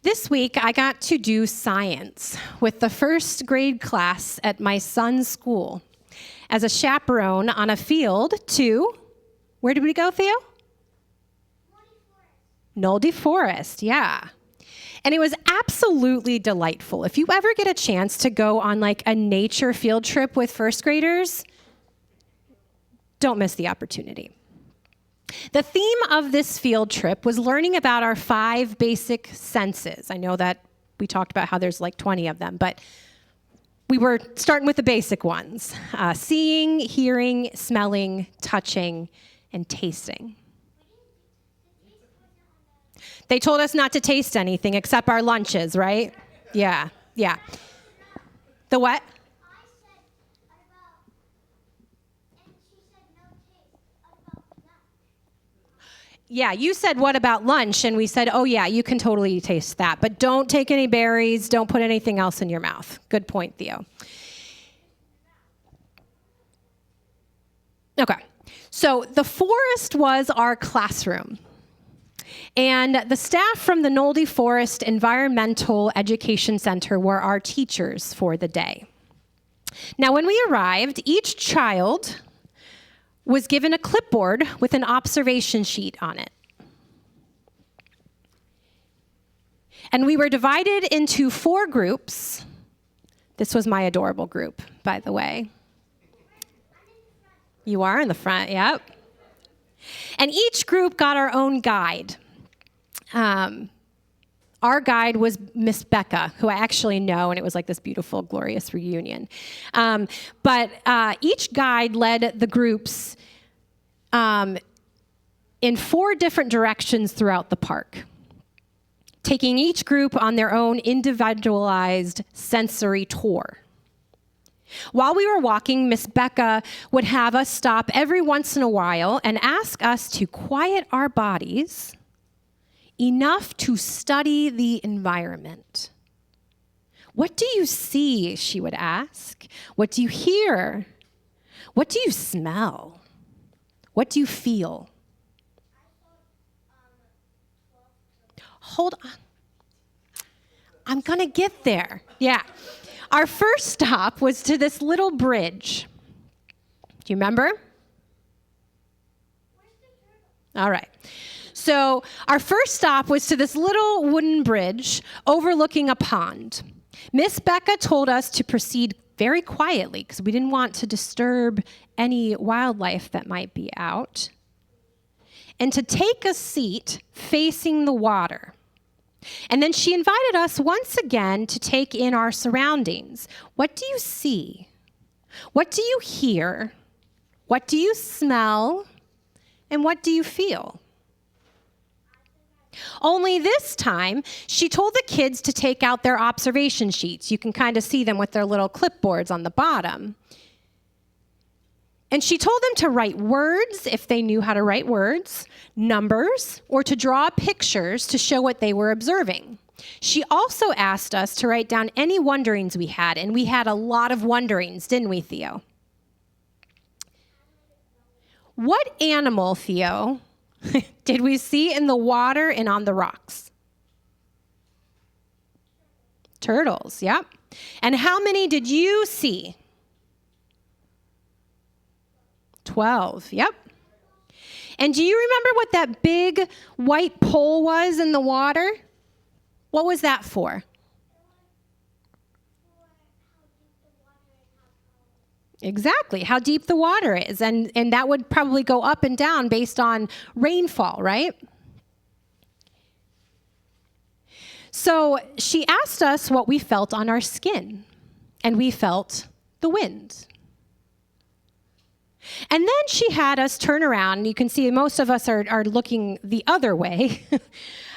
This week, I got to do science with the first grade class at my son's school as a chaperone on a field to, where did we go, Theo? Nichole Forest, yeah. And it was absolutely delightful. If you ever get a chance to go on like a nature field trip with first graders, don't miss the opportunity. The theme of this field trip was learning about our 5 basic senses. I know that we talked about how there's like 20 of them, but we were starting with the basic ones: seeing, hearing, smelling, touching, and tasting. They told us not to taste anything except our lunches, right? Yeah. The what? Yeah, you said, what about lunch? And we said, oh yeah, you can totally taste that. But don't take any berries. Don't put anything else in your mouth. Good point, Theo. Okay, so the forest was our classroom. And the staff from the Nichole Forest Environmental Education Center were our teachers for the day. Now, when we arrived, each child was given a clipboard with an observation sheet on it. And we were divided into 4 groups. This was my adorable group, by the way. You are in the front, yep. And each group got our own guide. Our guide was Miss Becca, who I actually know, and it was like this beautiful, glorious reunion. But each guide led the groups in 4 different directions throughout the park, taking each group on their own individualized sensory tour. While we were walking, Miss Becca would have us stop every once in a while and ask us to quiet our bodies enough to study the environment. What do you see? She would ask. What do you hear? What do you smell? What do you feel? Hold on. I'm going to get there. Yeah. Our first stop was to this little bridge. Do you remember? All right. So our first stop was to this little wooden bridge overlooking a pond. Miss Becca told us to proceed very quietly because we didn't want to disturb any wildlife that might be out, and to take a seat facing the water. And then she invited us once again to take in our surroundings. What do you see? What do you hear? What do you smell? And what do you feel? Only this time, she told the kids to take out their observation sheets. You can kind of see them with their little clipboards on the bottom. And she told them to write words, if they knew how to write words, numbers, or to draw pictures to show what they were observing. She also asked us to write down any wonderings we had, and we had a lot of wonderings, didn't we, Theo? What animal, Theo, did we see in the water and on the rocks? Turtles, yep. And how many did you see? 12, yep. And do you remember what that big white pole was in the water? What was that for? Exactly, how deep the water is. And that would probably go up and down based on rainfall, right? So she asked us what we felt on our skin, and we felt the wind. And then she had us turn around, and you can see most of us are looking the other way.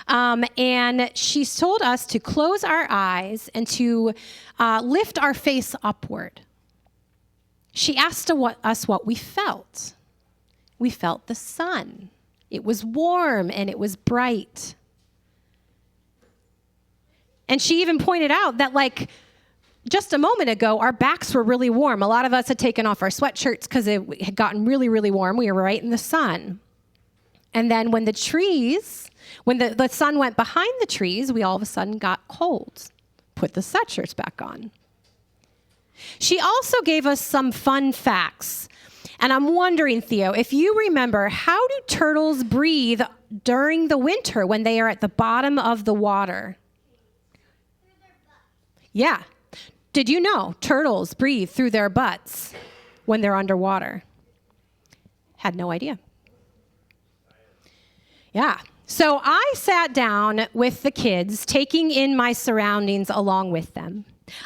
And she told us to close our eyes and to lift our face upward. She asked us what we felt. We felt the sun. It was warm and it was bright. And she even pointed out that, like, just a moment ago, our backs were really warm. A lot of us had taken off our sweatshirts because it had gotten really, really warm. We were right in the sun. And then when the sun went behind the trees, we all of a sudden got cold. Put the sweatshirts back on. She also gave us some fun facts. And I'm wondering, Theo, if you remember, how do turtles breathe during the winter when they are at the bottom of the water? Yeah. Did you know turtles breathe through their butts when they're underwater? Had no idea. Yeah. So I sat down with the kids, taking in my surroundings along with them.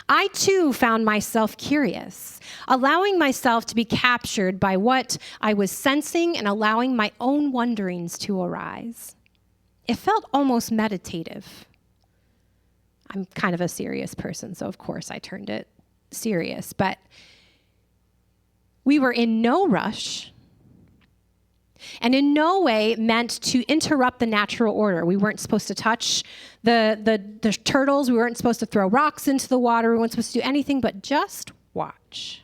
I, too, found myself curious, allowing myself to be captured by what I was sensing and allowing my own wonderings to arise. It felt almost meditative. I'm kind of a serious person, so of course I turned it serious. But we were in no rush and in no way meant to interrupt the natural order. We weren't supposed to touch the turtles. We weren't supposed to throw rocks into the water. We weren't supposed to do anything but just watch.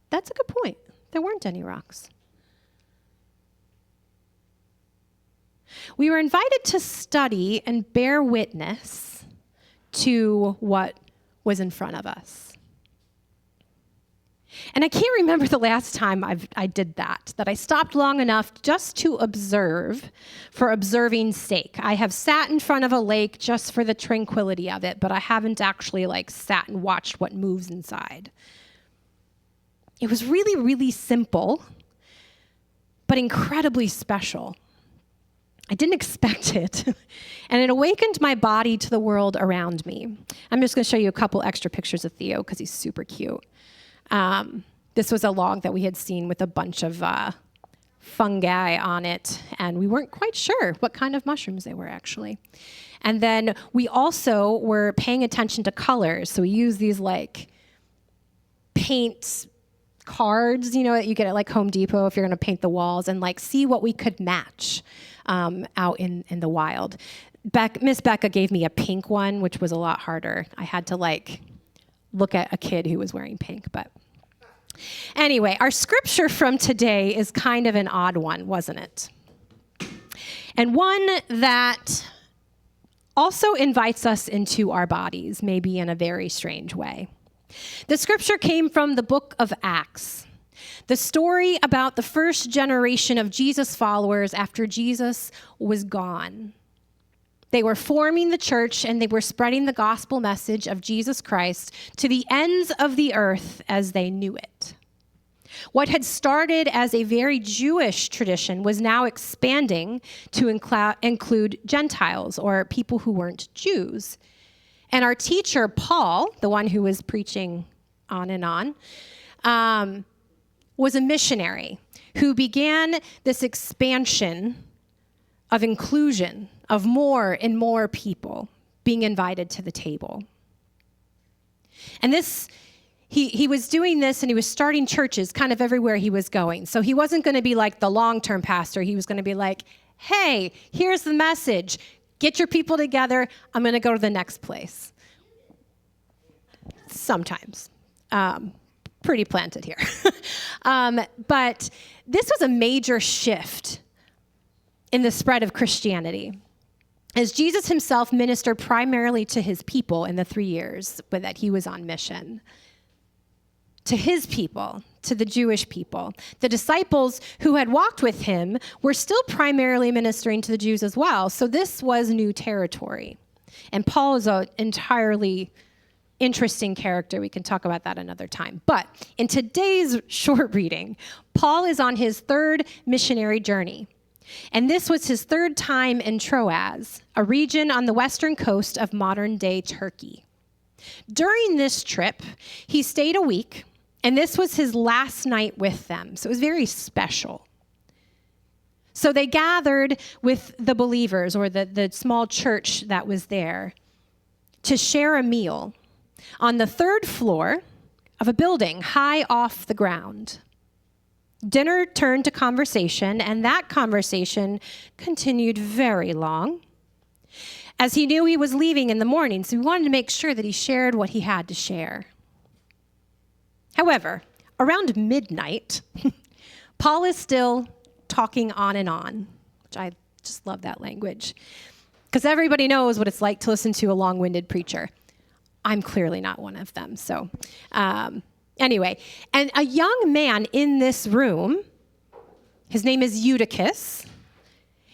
That's a good point. There weren't any rocks. We were invited to study and bear witness to what was in front of us. And I can't remember the last time I did that I stopped long enough just to observe for observing's sake. I have sat in front of a lake just for the tranquility of it, but I haven't actually sat and watched what moves inside. It was really, really simple, but incredibly special. I didn't expect it, and it awakened my body to the world around me. I'm just going to show you a couple extra pictures of Theo because he's super cute. This was a log that we had seen with a bunch of fungi on it, and we weren't quite sure what kind of mushrooms they were actually. And then we also were paying attention to colors, so we used these paint cards, that you get at Home Depot if you're going to paint the walls, and see what we could match out in the wild. Miss Becca gave me a pink one, which was a lot harder. I had to look at a kid who was wearing pink, but anyway, our scripture from today is kind of an odd one, wasn't it? And one that also invites us into our bodies, maybe in a very strange way. The scripture came from the book of Acts, the story about the first generation of Jesus followers after Jesus was gone. They were forming the church, and they were spreading the gospel message of Jesus Christ to the ends of the earth as they knew it. What had started as a very Jewish tradition was now expanding to include Gentiles, or people who weren't Jews. And our teacher, Paul, the one who was preaching on and on, was a missionary who began this expansion of inclusion, of more and more people being invited to the table. And he was doing this, and he was starting churches kind of everywhere he was going. So he wasn't going to be the long-term pastor. He was going to be hey, here's the message. Get your people together. I'm going to go to the next place. Sometimes. Pretty planted here. But this was a major shift in the spread of Christianity, as Jesus himself ministered primarily to his people in the 3 years that he was on mission. To his people, to the Jewish people. The disciples who had walked with him were still primarily ministering to the Jews as well, so this was new territory. And Paul is an entirely interesting character. We can talk about that another time. But in today's short reading, Paul is on his third missionary journey. And this was his third time in Troas, a region on the western coast of modern-day Turkey. During this trip, he stayed a week, and this was his last night with them. So it was very special. So they gathered with the believers, or the small church that was there, to share a meal on the third floor of a building high off the ground. Dinner turned to conversation, and that conversation continued very long, as he knew he was leaving in the morning, so he wanted to make sure that he shared what he had to share. However, around midnight, Paul is still talking on and on, which I just love that language, because everybody knows what it's like to listen to a long-winded preacher. I'm clearly not one of them. So anyway, and a young man in this room, his name is Eutychus,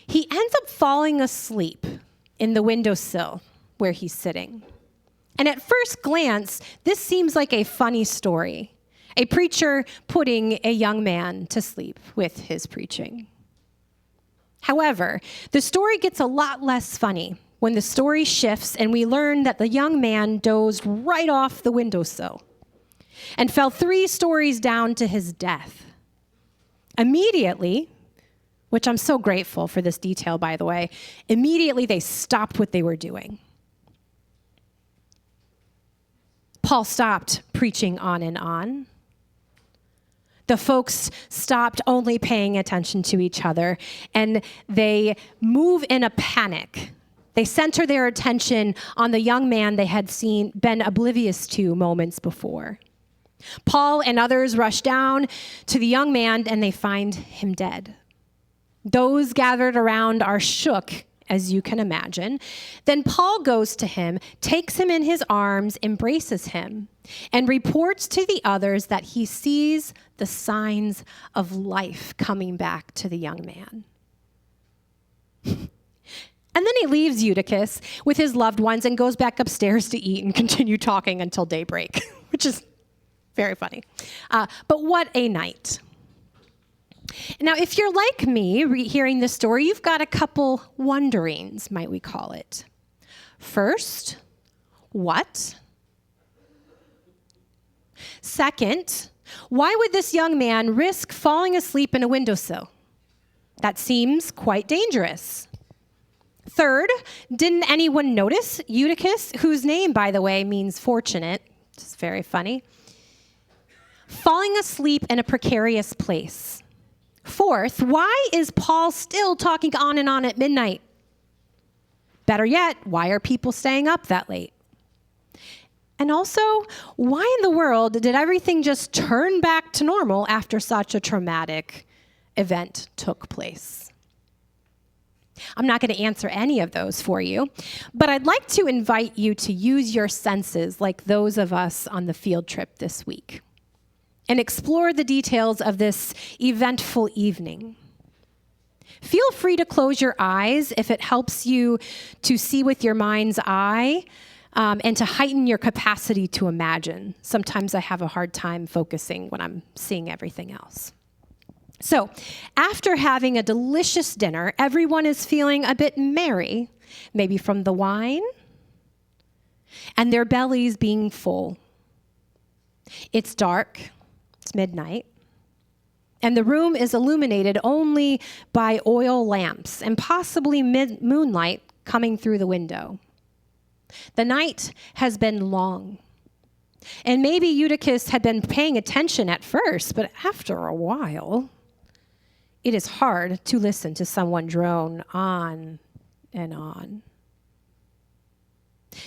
he ends up falling asleep in the windowsill where he's sitting. And at first glance, this seems like a funny story. A preacher putting a young man to sleep with his preaching. However, the story gets a lot less funny when the story shifts and we learn that the young man dozed right off the windowsill and fell 3 stories down to his death. Immediately, which I'm so grateful for this detail, by the way, immediately they stopped what they were doing. Paul stopped preaching on and on. The folks stopped only paying attention to each other, and they move in a panic. They center their attention on the young man they had been oblivious to moments before. Paul and others rush down to the young man, and they find him dead. Those gathered around are shook, as you can imagine. Then Paul goes to him, takes him in his arms, embraces him, and reports to the others that he sees the signs of life coming back to the young man. And then he leaves Eutychus with his loved ones and goes back upstairs to eat and continue talking until daybreak, which is very funny. But what a night. Now, if you're like me, hearing this story, you've got a couple wonderings, might we call it. First, what? Second, why would this young man risk falling asleep in a windowsill? That seems quite dangerous. Third, didn't anyone notice Eutychus, whose name, by the way, means fortunate, which is very funny, falling asleep in a precarious place? Fourth, why is Paul still talking on and on at midnight? Better yet, why are people staying up that late? And also, why in the world did everything just turn back to normal after such a traumatic event took place? I'm not going to answer any of those for you, but I'd like to invite you to use your senses like those of us on the field trip this week and explore the details of this eventful evening. Feel free to close your eyes if it helps you to see with your mind's eye and to heighten your capacity to imagine. Sometimes I have a hard time focusing when I'm seeing everything else. So, after having a delicious dinner, everyone is feeling a bit merry, maybe from the wine, and their bellies being full. It's dark, it's midnight, and the room is illuminated only by oil lamps and possibly moonlight coming through the window. The night has been long, and maybe Eutychus had been paying attention at first, but after a while, it is hard to listen to someone drone on and on,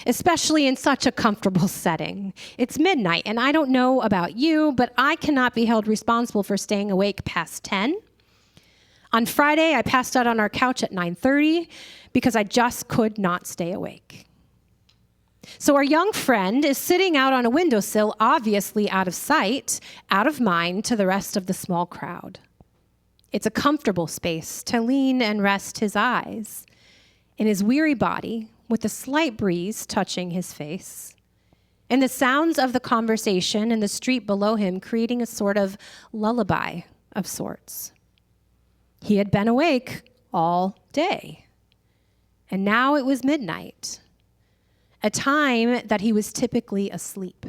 especially in such a comfortable setting. It's midnight, and I don't know about you, but I cannot be held responsible for staying awake past 10. On Friday, I passed out on our couch at 9:30 because I just could not stay awake. So our young friend is sitting out on a windowsill, obviously out of sight, out of mind to the rest of the small crowd. It's a comfortable space to lean and rest his eyes in his weary body with a slight breeze touching his face and the sounds of the conversation in the street below him creating a sort of lullaby of sorts. He had been awake all day, and now it was midnight, a time that he was typically asleep.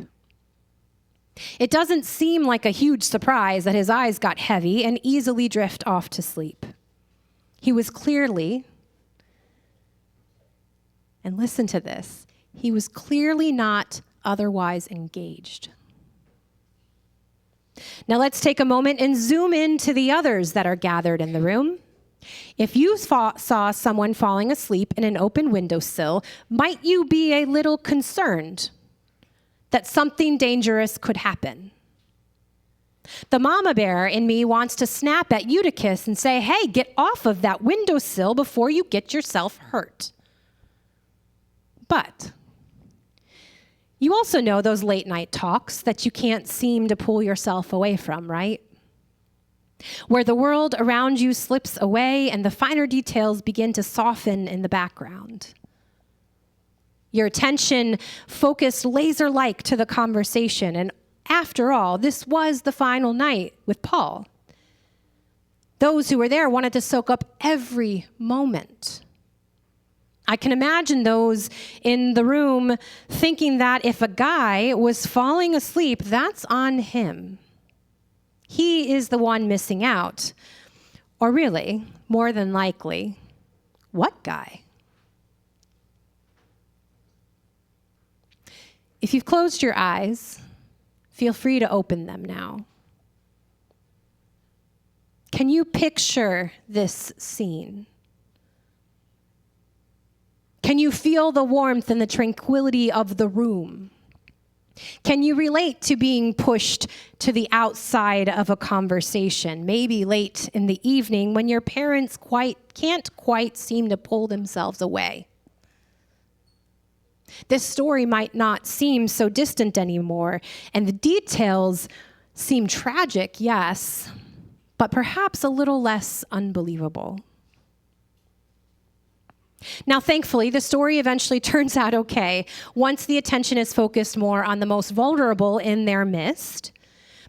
It doesn't seem like a huge surprise that his eyes got heavy and easily drift off to sleep. He was clearly, and listen to this, he was clearly not otherwise engaged. Now let's take a moment and zoom in to the others that are gathered in the room. If you saw someone falling asleep in an open windowsill, might you be a little concerned that something dangerous could happen? The mama bear in me wants to snap at Eutychus and say, hey, get off of that windowsill before you get yourself hurt. But you also know those late night talks that you can't seem to pull yourself away from, right? Where the world around you slips away and the finer details begin to soften in the background. Your attention focused laser-like to the conversation, and after all, this was the final night with Paul. Those who were there wanted to soak up every moment. I can imagine those in the room thinking that if a guy was falling asleep, that's on him. He is the one missing out. Or really, more than likely, what guy? If you've closed your eyes, feel free to open them now. Can you picture this scene? Can you feel the warmth and the tranquility of the room? Can you relate to being pushed to the outside of a conversation, maybe late in the evening when your parents can't quite seem to pull themselves away? This story might not seem so distant anymore, and the details seem tragic, yes, but perhaps a little less unbelievable. Now, thankfully, the story eventually turns out okay once the attention is focused more on the most vulnerable in their midst,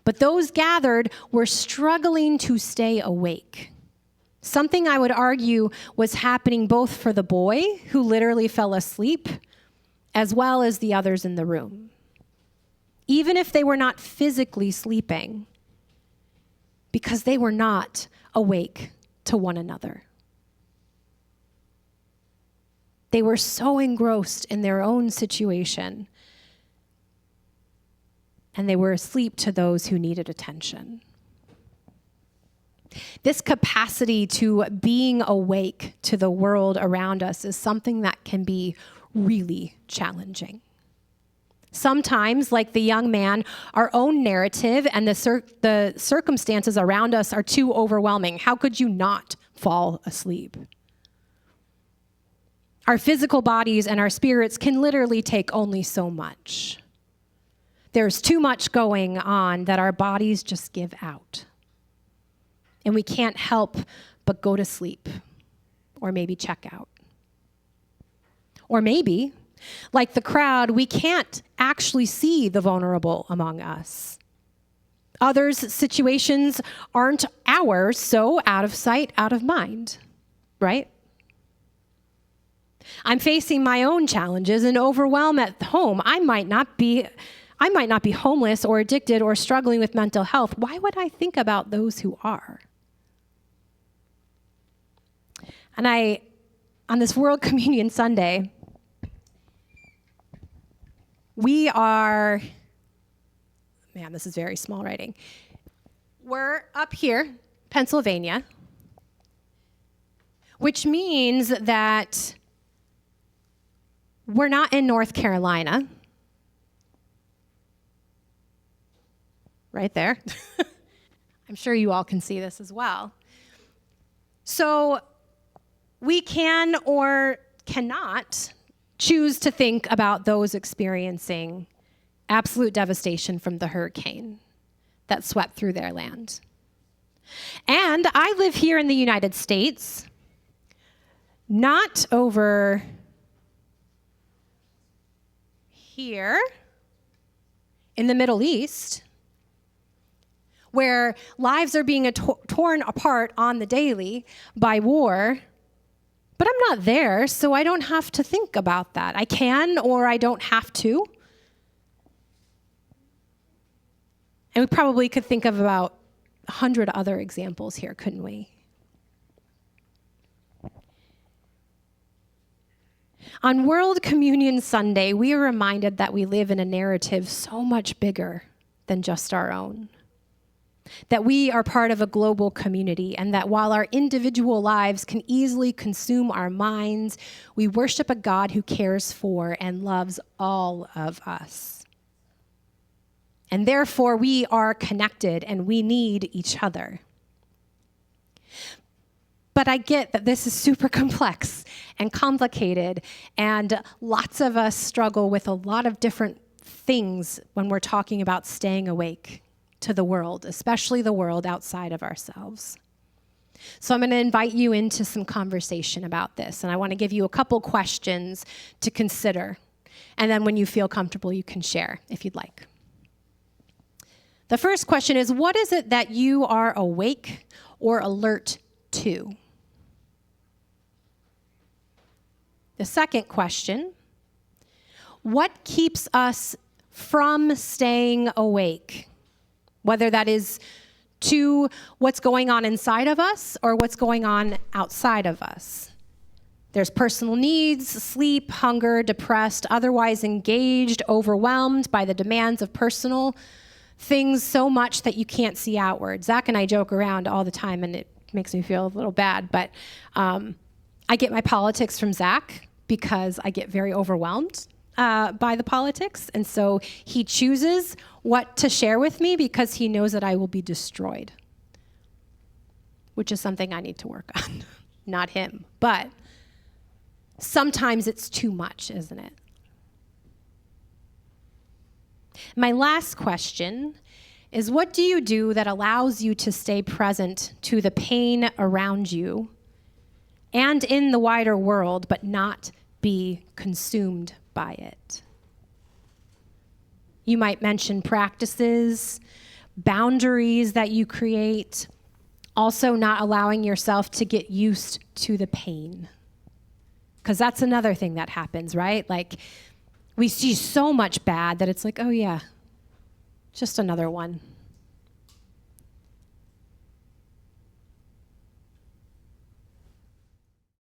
but those gathered were struggling to stay awake. Something I would argue was happening both for the boy, who literally fell asleep, as well as the others in the room. Even if they were not physically sleeping, because they were not awake to one another. They were so engrossed in their own situation, and they were asleep to those who needed attention. This capacity to being awake to the world around us is something that can be really challenging. Sometimes, like the young man, our own narrative and the circumstances around us are too overwhelming. How could you not fall asleep? Our physical bodies and our spirits can literally take only so much. There's too much going on that our bodies just give out. And we can't help but go to sleep or maybe check out. Or maybe, like the crowd, we can't actually see the vulnerable among us. Others' situations aren't ours, so out of sight, out of mind, right? I'm facing my own challenges and overwhelm at home. I might not be homeless or addicted or struggling with mental health. Why would I think about those who are? And on this World Communion Sunday, we are, man, this is very small writing. We're up here, Pennsylvania, which means that we're not in North Carolina. Right there. I'm sure you all can see this as well. So we can or cannot choose to think about those experiencing absolute devastation from the hurricane that swept through their land. And I live here in the United States, not over here in the Middle East, where lives are being torn apart on the daily by war. But I'm not there, so I don't have to think about that. I can, or I don't have to. And we probably could think of about 100 other examples here, couldn't we? On World Communion Sunday, we are reminded that we live in a narrative so much bigger than just our own. That we are part of a global community, and that while our individual lives can easily consume our minds, we worship a God who cares for and loves all of us. And therefore, we are connected and we need each other. But I get that this is super complex and complicated, and lots of us struggle with a lot of different things when we're talking about staying awake to the world, especially the world outside of ourselves. So I'm going to invite you into some conversation about this, and I want to give you a couple questions to consider. And then when you feel comfortable, you can share if you'd like. The first question is, what is it that you are awake or alert to? The second question, what keeps us from staying awake? Whether that is to what's going on inside of us or what's going on outside of us. There's personal needs, sleep, hunger, depressed, otherwise engaged, overwhelmed by the demands of personal things so much that you can't see outward. Zach and I joke around all the time, and it makes me feel a little bad, but I get my politics from Zach because I get very overwhelmed by the politics, and so he chooses what to share with me because he knows that I will be destroyed, which is something I need to work on, not him. But sometimes it's too much, isn't it? My last question is, what do you do that allows you to stay present to the pain around you and in the wider world, but not be consumed by it? You might mention practices, boundaries that you create, also not allowing yourself to get used to the pain. Because that's another thing that happens, right? Like, we see so much bad that it's like, oh yeah, just another one.